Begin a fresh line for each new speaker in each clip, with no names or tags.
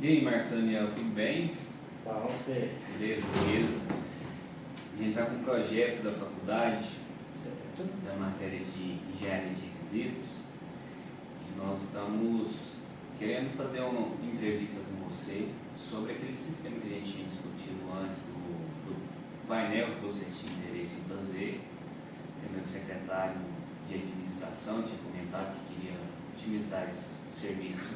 E aí, Marcos Daniel, tudo bem?
Bom, você.
Beleza. A gente está com um projeto da faculdade,
Certo.
da matéria de engenharia de requisitos, e nós estamos querendo fazer uma entrevista com você sobre aquele sistema que a gente tinha discutido antes do painel que vocês tinham interesse em fazer. O meu secretário de administração tinha comentado que queria otimizar esse serviço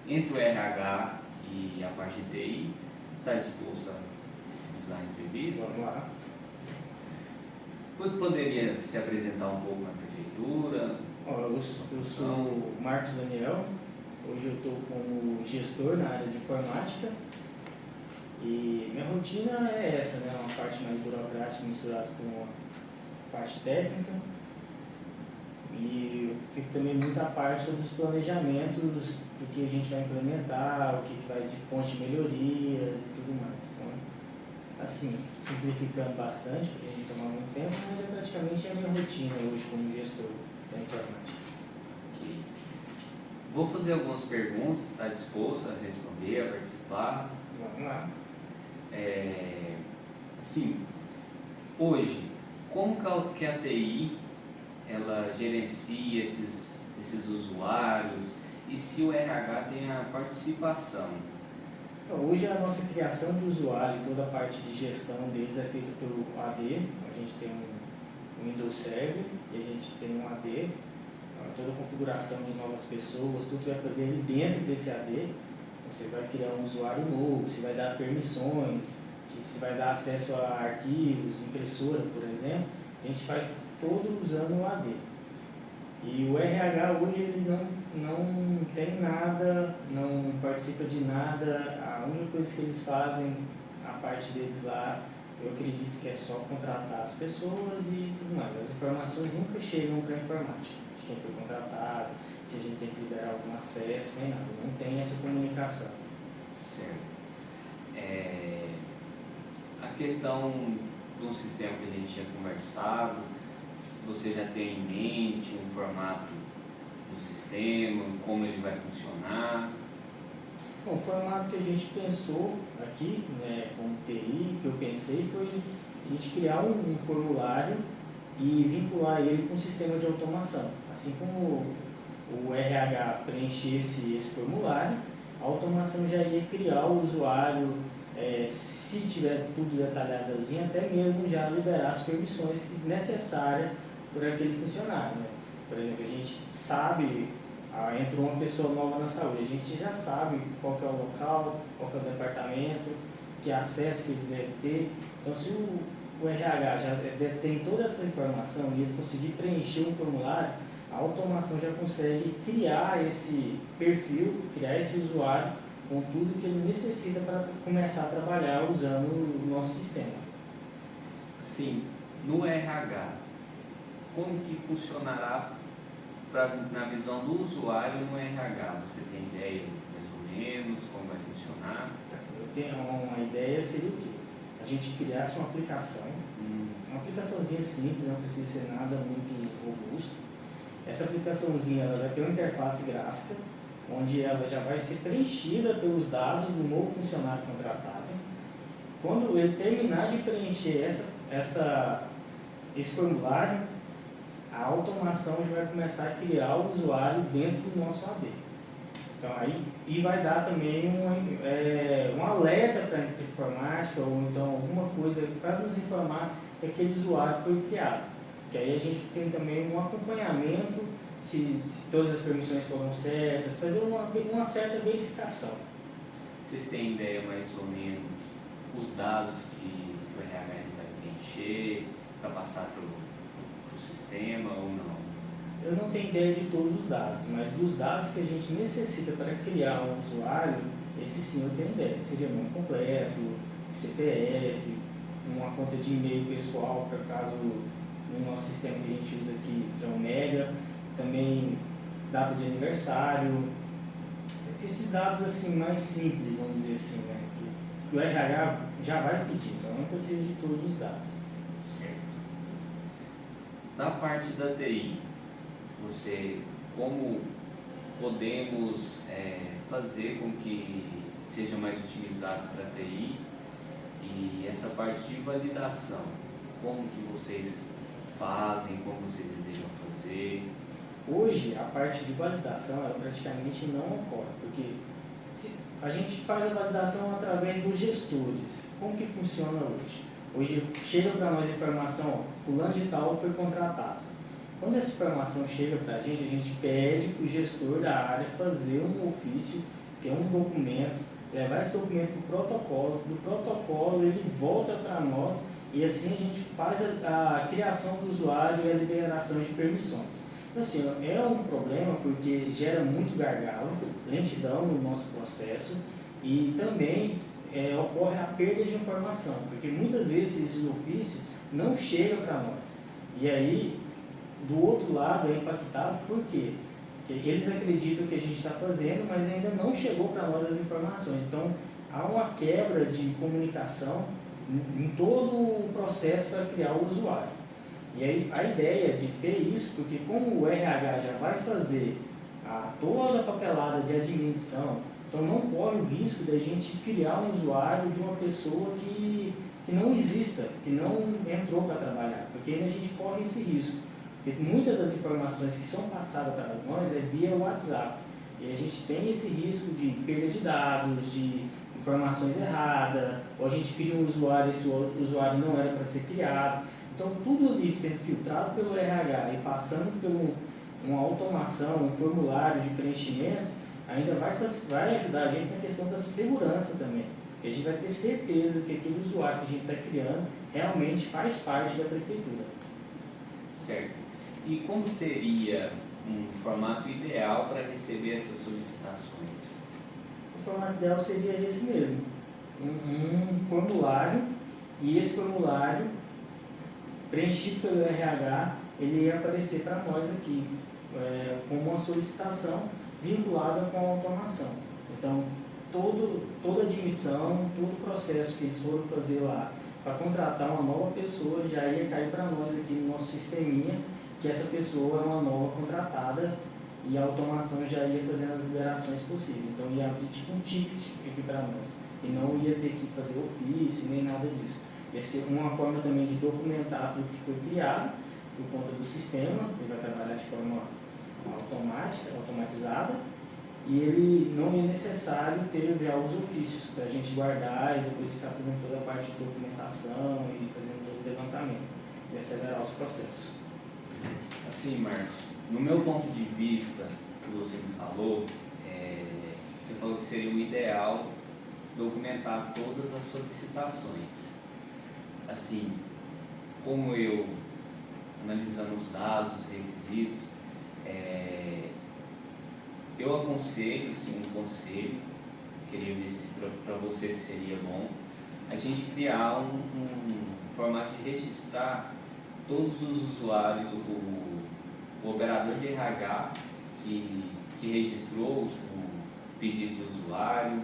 entre o RH e a parte de TI. Está disposto a nos dar a entrevista?
Vamos lá.
Poderia se apresentar um pouco na prefeitura?
Ó, eu sou o Marcos Daniel, hoje eu estou como gestor na área de informática e minha rotina é essa, né? Uma parte mais burocrática misturada com a parte técnica e eu fico também muito à parte sobre os planejamentos do que a gente vai implementar, o que vai de ponto de melhorias e tudo mais. Então, assim, simplificando bastante, porque a gente toma muito tempo, mas é praticamente a minha rotina hoje como gestor da informática.
Ok. Vou fazer algumas perguntas, está disposto a responder, a participar?
Vamos lá.
Assim, hoje, como que a TI ela gerencia esses usuários e se o RH tem a participação?
Então, hoje a nossa criação de usuário e toda a parte de gestão deles é feita pelo AD. A gente tem um Windows Server e a gente tem um AD. Toda a configuração de novas pessoas, tudo vai fazer ali dentro desse AD. Você vai criar um usuário novo, você vai dar permissões, você vai dar acesso a arquivos, impressora, por exemplo. A gente faz todo usando o AD. E o RH hoje ele não tem nada, não participa de nada. A única coisa que eles fazem, a parte deles lá, eu acredito que é só contratar as pessoas e tudo mais. As informações nunca chegam para a informática, de quem foi contratado, se a gente tem que liberar algum acesso, nem nada. Não tem essa comunicação.
Certo. A questão de um sistema que a gente tinha conversado, você já tem em mente um formato do sistema, como ele vai funcionar?
Bom, o formato que a gente pensou aqui, né, como TI, que eu pensei foi a gente criar um formulário e vincular ele com um sistema de automação. Assim como o RH preenchesse esse formulário, a automação já ia criar o usuário, se tiver tudo detalhadozinho, até mesmo já liberar as permissões necessárias por aquele funcionário. Né? Por exemplo, a gente sabe, entrou uma pessoa nova na saúde, a gente já sabe qual que é o local, qual que é o departamento, que acesso que eles devem ter. Então, se o RH já tem toda essa informação e ele conseguir preencher um formulário, a automação já consegue criar esse perfil, criar esse usuário com tudo que ele necessita para começar a trabalhar usando o nosso sistema.
Sim, no RH, como que funcionará na visão do usuário no RH? Você tem ideia mais ou menos como vai funcionar?
Assim, eu tenho uma ideia, seria o quê? A gente criasse uma aplicaçãozinha simples, não precisa ser nada muito robusto. Essa aplicaçãozinha ela vai ter uma interface gráfica, onde ela já vai ser preenchida pelos dados do novo funcionário contratado. Quando ele terminar de preencher esse formulário, a automação já vai começar a criar o usuário dentro do nosso AD. Então, aí vai dar também um alerta para a informática ou então alguma coisa para nos informar que aquele usuário foi criado. Que aí a gente tem também um acompanhamento, se todas as permissões foram certas, fazer uma certa verificação.
Vocês têm ideia mais ou menos os dados que o RH vai preencher para passar para o sistema ou não?
Eu não tenho ideia de todos os dados, mas dos dados que a gente necessita para criar um usuário, esse sim eu tenho ideia. Seria nome completo, CPF, uma conta de e-mail pessoal, por caso no nosso sistema que a gente usa aqui, que é o Mega, também data de aniversário, esses dados assim mais simples, vamos dizer assim, né? Que o RH já vai pedir, então eu não preciso de todos os dados.
Certo. Da parte da TI, como podemos fazer com que seja mais otimizado para a TI e essa parte de validação, como que vocês fazem, como vocês desejam fazer?
Hoje, a parte de validação, ela praticamente não ocorre, porque a gente faz a validação através dos gestores. Como que funciona hoje? Hoje chega para nós a informação, ó, fulano de tal foi contratado. Quando essa informação chega para a gente pede para o gestor da área fazer um ofício, que é um documento, levar esse documento para o protocolo, do protocolo ele volta para nós e assim a gente faz a criação do usuário e a liberação de permissões. Então, assim, é um problema porque gera muito gargalo, lentidão no nosso processo e também ocorre a perda de informação, porque muitas vezes esses ofícios não chegam para nós. E aí, do outro lado, é impactado por quê? Porque eles acreditam que a gente está fazendo, mas ainda não chegou para nós as informações. Então, há uma quebra de comunicação em todo o processo para criar o usuário. E aí, a ideia de ter isso, porque como o RH já vai fazer toda a papelada de admissão, então não corre o risco de a gente criar um usuário de uma pessoa que não exista, que não entrou para trabalhar, porque ainda a gente corre esse risco. Porque muitas das informações que são passadas para nós é via WhatsApp. E a gente tem esse risco de perda de dados, de informações erradas, ou a gente cria um usuário e esse usuário não era para ser criado. Então, tudo ali sendo filtrado pelo RH e passando por uma automação, um formulário de preenchimento, ainda vai ajudar a gente na questão da segurança também. Porque a gente vai ter certeza que aquele usuário que a gente está criando realmente faz parte da prefeitura.
Certo. E como seria um formato ideal para receber essas solicitações?
O formato ideal seria esse mesmo, um formulário, e esse formulário preenchido pelo RH, ele ia aparecer para nós aqui como uma solicitação vinculada com a automação. Então, toda admissão, todo o processo que eles foram fazer lá para contratar uma nova pessoa já ia cair para nós aqui no nosso sisteminha, que essa pessoa é uma nova contratada e a automação já ia fazendo as liberações possíveis. Então ia abrir tipo um ticket aqui para nós e não ia ter que fazer ofício nem nada disso. Ia ser uma forma também de documentar tudo que foi criado por conta do sistema, ele vai trabalhar de forma automatizada e ele não é necessário ter já os ofícios para a gente guardar e depois ficar fazendo toda a parte de documentação e fazendo todo o levantamento e acelerar os processos.
Assim, Marcos, no meu ponto de vista, que você me falou, você falou que seria o ideal documentar todas as solicitações. Assim, como eu, analisando os dados, os requisitos, eu aconselho, assim, um conselho, queria ver se para você seria bom, a gente criar um formato de registrar todos os usuários, o operador de RH que registrou o pedido de usuário,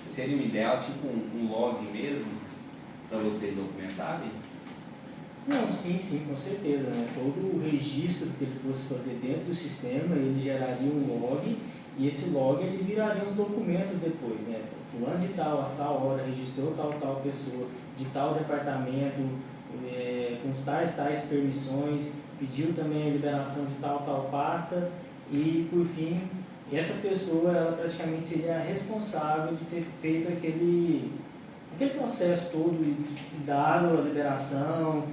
seria um ideal, tipo um log mesmo, para vocês documentarem?
Não, sim, com certeza, né? Todo o registro que ele fosse fazer dentro do sistema, ele geraria um log e esse log ele viraria um documento depois, né? Fulano de tal, a tal hora, registrou tal pessoa, de tal departamento, com tais permissões, pediu também a liberação de tal pasta e, por fim, essa pessoa, ela praticamente seria a responsável de ter feito aquele processo todo, dado a liberação,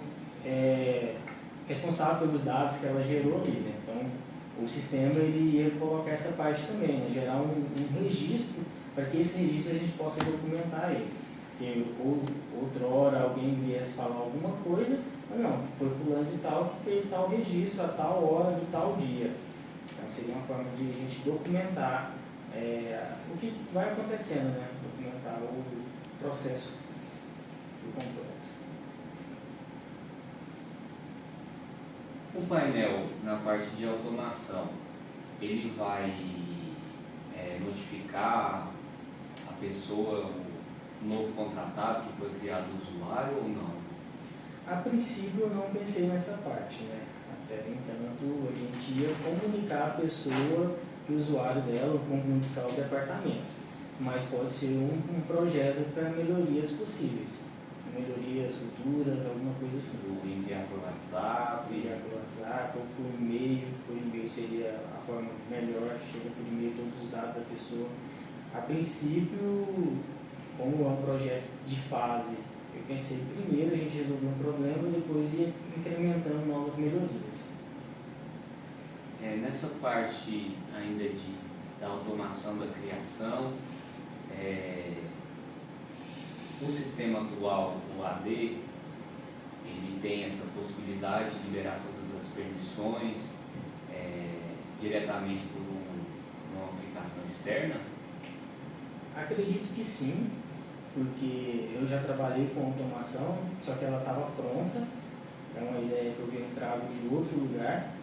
responsável pelos dados que ela gerou ali, né? Então, o sistema ele ia colocar essa parte também, né? Gerar um registro, para que esse registro a gente possa documentar ele. Porque outrora alguém viesse falar alguma coisa, mas não, foi fulano de tal que fez tal registro a tal hora de tal dia. Então seria uma forma de a gente documentar o que vai acontecendo, né? Documentar o processo do completo.
O painel, na parte de automação, ele vai notificar a pessoa, o novo contratado que foi criado o usuário ou não?
A princípio eu não pensei nessa parte, né? Até entanto, a gente ia comunicar a pessoa que o usuário dela comunicar o departamento, mas pode ser um projeto para melhorias possíveis, melhorias futuras, alguma coisa assim.
Ou enviar por WhatsApp.
Enviar por WhatsApp ou por e-mail seria a forma melhor, chega por e-mail todos os dados da pessoa. A princípio, como é um projeto de fase, eu pensei primeiro a gente resolver um problema e depois ia incrementando novas melhorias.
Nessa parte ainda da automação da criação, o sistema atual, o AD, ele tem essa possibilidade de liberar todas as permissões diretamente por uma aplicação externa?
Acredito que sim, porque eu já trabalhei com automação, só que ela estava pronta, é uma ideia que eu trago de outro lugar,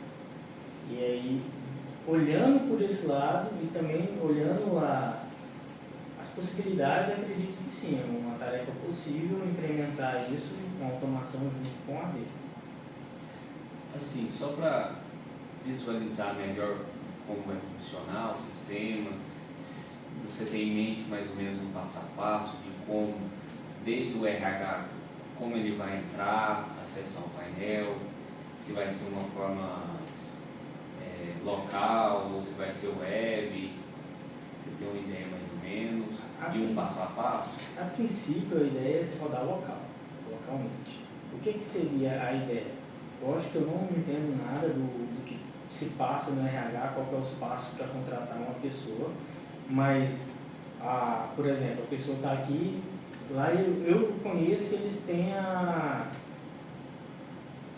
e aí, olhando por esse lado e também olhando as possibilidades, acredito que sim, é uma tarefa possível incrementar isso com automação junto com a AD.
Assim, só para visualizar melhor como vai funcionar o sistema, você tem em mente mais ou menos um passo a passo de como, desde o RH, como ele vai entrar, acessar o painel, se vai ser uma forma local ou se vai ser web, você tem uma ideia mais ou menos, e um passo a passo?
A princípio a ideia é rodar localmente. O que seria a ideia? Lógico que eu não entendo nada do que se passa no RH, qual que é os passos para contratar uma pessoa, mas, por exemplo, a pessoa está aqui, lá eu conheço que eles têm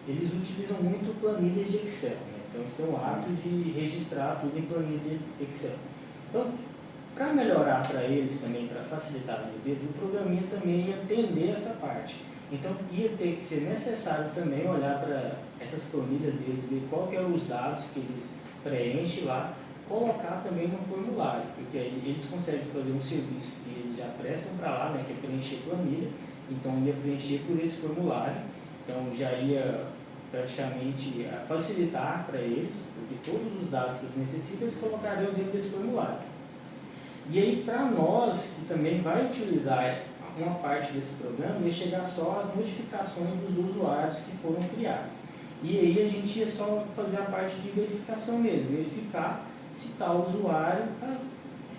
eles utilizam muito planilhas de Excel, né? Então eles têm o hábito de registrar tudo em planilha de Excel. Então, para melhorar para eles também, para facilitar a vida deles, o programinha também ia atender essa parte. Então ia ter que ser necessário também olhar para essas planilhas deles, ver qual que eram os dados que eles preenchem lá, colocar também no formulário, porque aí eles conseguem fazer um serviço que eles já prestam para lá, né, que é preencher planilha, então ia preencher por esse formulário, então já ia praticamente facilitar para eles, porque todos os dados que eles necessitam eles colocariam dentro desse formulário. E aí para nós, que também vai utilizar uma parte desse programa, ia chegar só as notificações dos usuários que foram criados. E aí a gente ia só fazer a parte de verificação mesmo, verificar se tal usuário está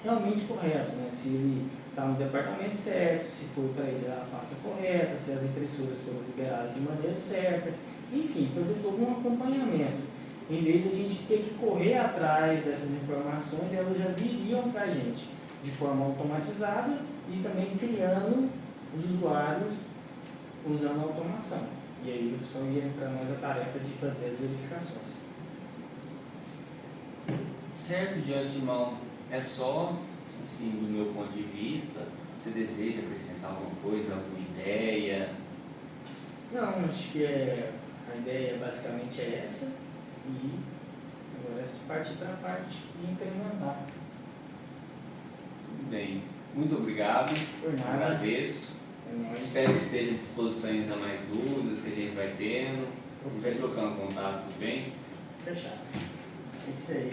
realmente correto, né? Se ele está no departamento certo, se foi para ele a pasta correta, se as impressoras foram liberadas de maneira certa, enfim, fazer todo um acompanhamento. Em vez de a gente ter que correr atrás dessas informações, elas já viriam para a gente de forma automatizada e também criando os usuários usando a automação. E aí só ia para nós a tarefa de fazer as verificações.
Certo, de antemão, é só, assim, do meu ponto de vista, você deseja acrescentar alguma coisa, alguma ideia?
Não, acho que a ideia basicamente é essa, e agora é partir para a parte de implementar.
Tudo bem, muito obrigado,
Por nada.
agradeço, espero que esteja à disposição ainda mais dúvidas que a gente vai tendo, a gente vai trocando contato, tudo bem?
Fechado. É isso aí.